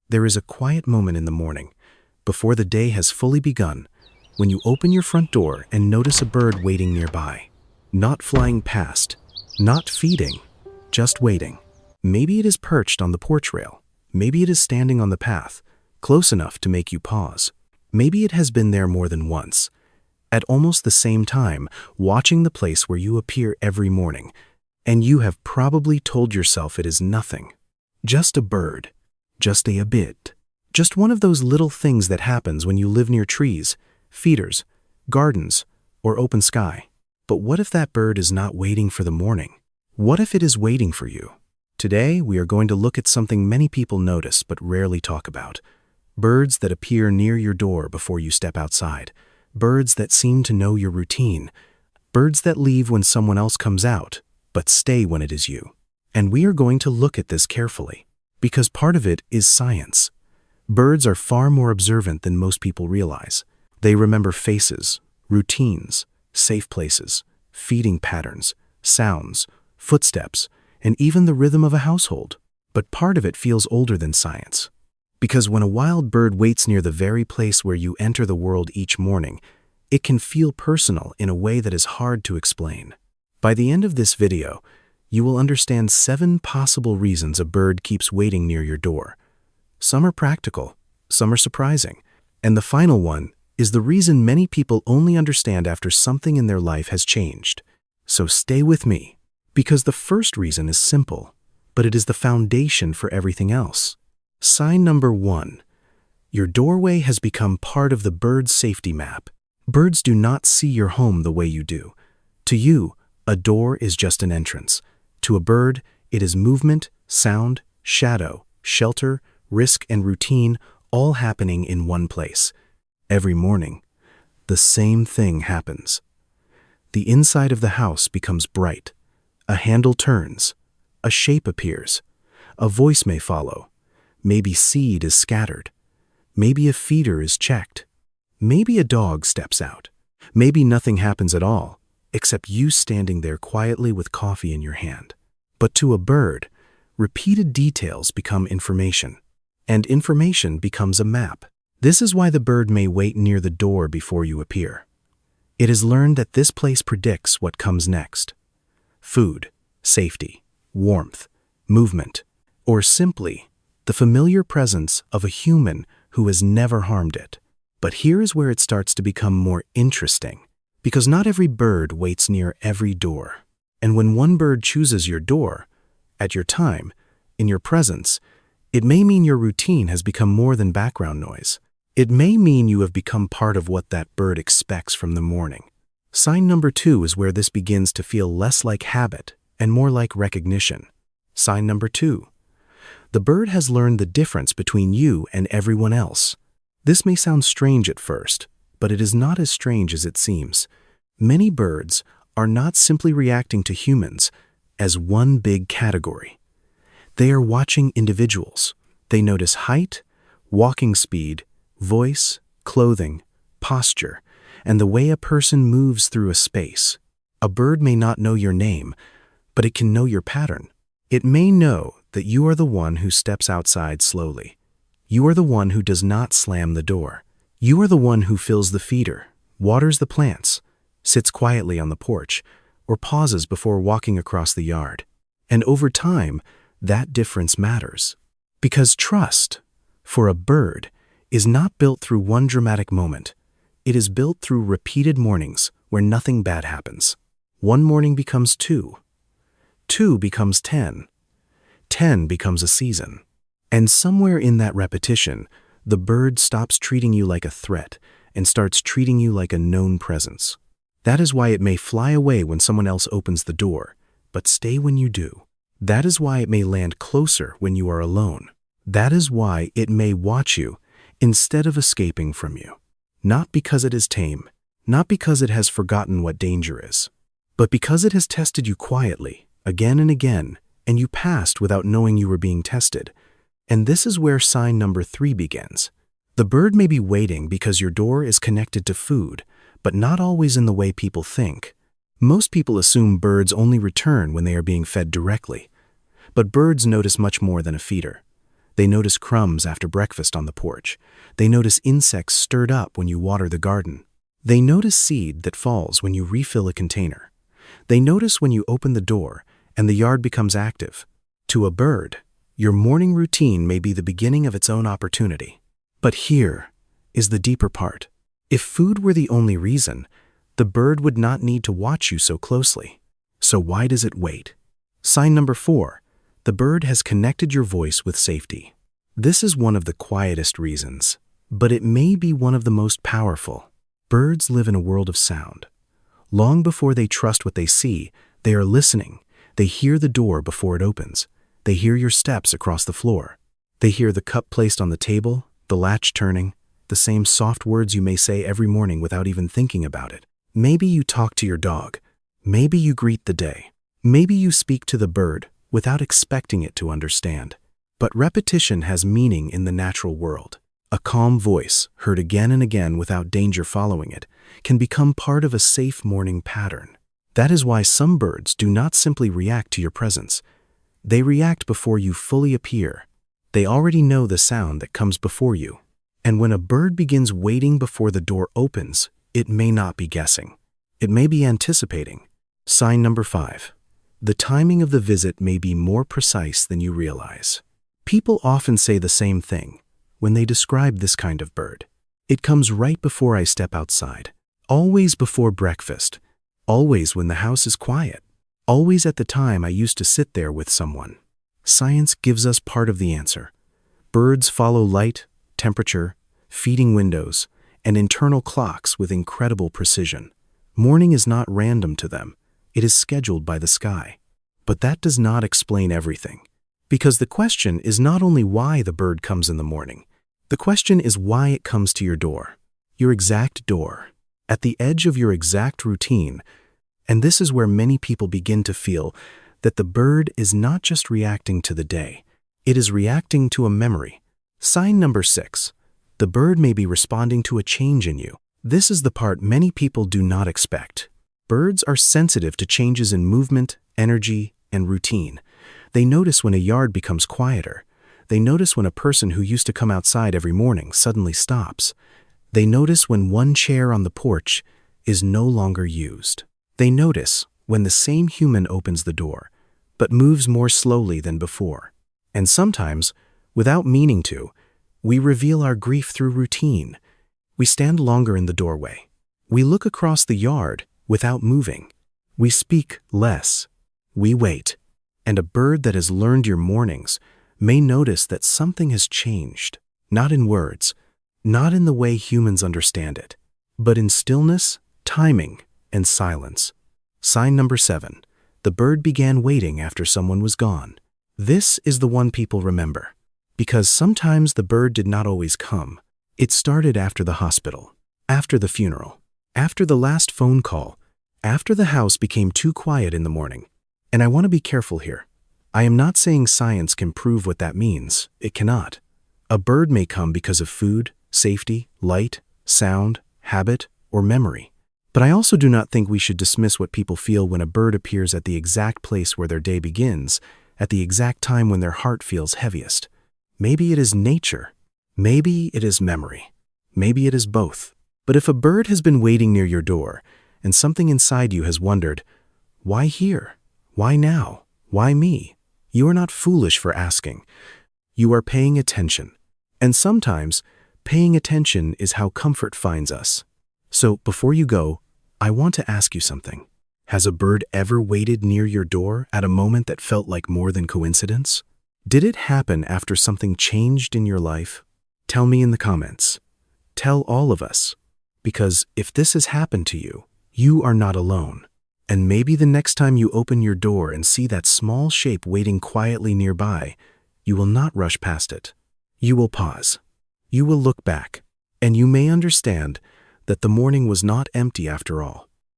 There is a quiet moment in the morning, before the day has fully begun, when you open your front door and notice a bird waiting nearby. Not flying past, not feeding, just waiting. Maybe it is perched on the porch rail. Maybe it is standing on the path, close enough to make you pause. Maybe it has been there more than once, at almost the same time, watching the place where you appear every morning, and you have probably told yourself it is nothing. Just a bird. Just a bit. Just one of those little things that happens when you live near trees, feeders, gardens, or open sky. But what if that bird is not waiting for the morning? What if it is waiting for you? Today, we are going to look at something many people notice but rarely talk about. Birds that appear near your door before you step outside. Birds that seem to know your routine. Birds that leave when someone else comes out, but stay when it is you. And we are going to look at this carefully, because part of it is science. Birds are far more observant than most people realize. They remember faces, routines, safe places, feeding patterns, sounds, footsteps, and even the rhythm of a household. But part of it feels older than science. Because when a wild bird waits near the very place where you enter the world each morning, it can feel personal in a way that is hard to explain. By the end of this video, you will understand 7 possible reasons a bird keeps waiting near your door. Some are practical, some are surprising, and the final one is the reason many people only understand after something in their life has changed. So stay with me, because the first reason is simple, but it is the foundation for everything else. Sign number 1. Your doorway has become part of the bird's safety map. Birds do not see your home the way you do. To you, a door is just an entrance. To a bird, it is movement, sound, shadow, shelter, risk, and routine all happening in one place. Every morning, the same thing happens. The inside of the house becomes bright. A handle turns. A shape appears. A voice may follow. Maybe seed is scattered. Maybe a feeder is checked. Maybe a dog steps out. Maybe nothing happens at all, except you standing there quietly with coffee in your hand. But to a bird, repeated details become information, and information becomes a map. This is why the bird may wait near the door before you appear. It has learned that this place predicts what comes next. Food, safety, warmth, movement, or simply the familiar presence of a human who has never harmed it. But here is where it starts to become more interesting, because not every bird waits near every door. And when one bird chooses your door, at your time, in your presence, it may mean your routine has become more than background noise. It may mean you have become part of what that bird expects from the morning. Sign number 2 is where this begins to feel less like habit and more like recognition. Sign number 2. The bird has learned the difference between you and everyone else. This may sound strange at first, but it is not as strange as it seems. Many birds are not simply reacting to humans as one big category. They are watching individuals. They notice height, walking speed, voice, clothing, posture, and the way a person moves through a space. A bird may not know your name, but it can know your pattern. It may know that you are the one who steps outside slowly. You are the one who does not slam the door. You are the one who fills the feeder, waters the plants, sits quietly on the porch, or pauses before walking across the yard. And over time, that difference matters. Because trust, for a bird, is not built through one dramatic moment. It is built through repeated mornings where nothing bad happens. 1 morning becomes 2. 2 becomes 10. 10 becomes a season. And somewhere in that repetition, the bird stops treating you like a threat and starts treating you like a known presence. That is why it may fly away when someone else opens the door, but stay when you do. That is why it may land closer when you are alone. That is why it may watch you instead of escaping from you. Not because it is tame, not because it has forgotten what danger is, but because it has tested you quietly, again and again, and you passed without knowing you were being tested. And this is where sign number 3 begins. The bird may be waiting because your door is connected to food, but not always in the way people think. Most people assume birds only return when they are being fed directly. But birds notice much more than a feeder. They notice crumbs after breakfast on the porch. They notice insects stirred up when you water the garden. They notice seed that falls when you refill a container. They notice when you open the door and the yard becomes active. To a bird, your morning routine may be the beginning of its own opportunity. But here is the deeper part. If food were the only reason, the bird would not need to watch you so closely. So why does it wait? Sign number 4. The bird has connected your voice with safety. This is one of the quietest reasons, but it may be one of the most powerful. Birds live in a world of sound. Long before they trust what they see, they are listening. They hear the door before it opens. They hear your steps across the floor. They hear the cup placed on the table, the latch turning, the same soft words you may say every morning without even thinking about it. Maybe you talk to your dog. Maybe you greet the day. Maybe you speak to the bird without expecting it to understand. But repetition has meaning in the natural world. A calm voice, heard again and again without danger following it, can become part of a safe morning pattern. That is why some birds do not simply react to your presence. They react before you fully appear. They already know the sound that comes before you. And when a bird begins waiting before the door opens, it may not be guessing. It may be anticipating. Sign number 5. The timing of the visit may be more precise than you realize. People often say the same thing when they describe this kind of bird. It comes right before I step outside. Always before breakfast. Always when the house is quiet. Always at the time I used to sit there with someone. Science gives us part of the answer. Birds follow light, temperature, feeding windows, and internal clocks with incredible precision. Morning is not random to them. It is scheduled by the sky. But that does not explain everything. Because the question is not only why the bird comes in the morning. The question is why it comes to your door. Your exact door. At the edge of your exact routine. And this is where many people begin to feel that the bird is not just reacting to the day. It is reacting to a memory. Sign number 6. The bird may be responding to a change in you. This is the part many people do not expect. Birds are sensitive to changes in movement, energy, and routine. They notice when a yard becomes quieter. They notice when a person who used to come outside every morning suddenly stops. They notice when one chair on the porch is no longer used. They notice when the same human opens the door, but moves more slowly than before. And sometimes, without meaning to, we reveal our grief through routine. We stand longer in the doorway. We look across the yard without moving. We speak less. We wait. And a bird that has learned your mornings may notice that something has changed, not in words, not in the way humans understand it, but in stillness, timing, and silence. Sign number 7. The bird began waiting after someone was gone. This is the one people remember, because sometimes the bird did not always come. It started after the hospital, after the funeral, after the last phone call, after the house became too quiet in the morning. And I want to be careful here. I am not saying science can prove what that means. It cannot. A bird may come because of food, safety, light, sound, habit, or memory. But I also do not think we should dismiss what people feel when a bird appears at the exact place where their day begins, at the exact time when their heart feels heaviest. Maybe it is nature. Maybe it is memory. Maybe it is both. But if a bird has been waiting near your door, and something inside you has wondered, why here? Why now? Why me? You are not foolish for asking. You are paying attention. And sometimes, paying attention is how comfort finds us. So, before you go, I want to ask you something. Has a bird ever waited near your door at a moment that felt like more than coincidence? Did it happen after something changed in your life? Tell me in the comments. Tell all of us. Because if this has happened to you, you are not alone. And maybe the next time you open your door and see that small shape waiting quietly nearby, you will not rush past it. You will pause. You will look back. And you may understand that the morning was not empty after all.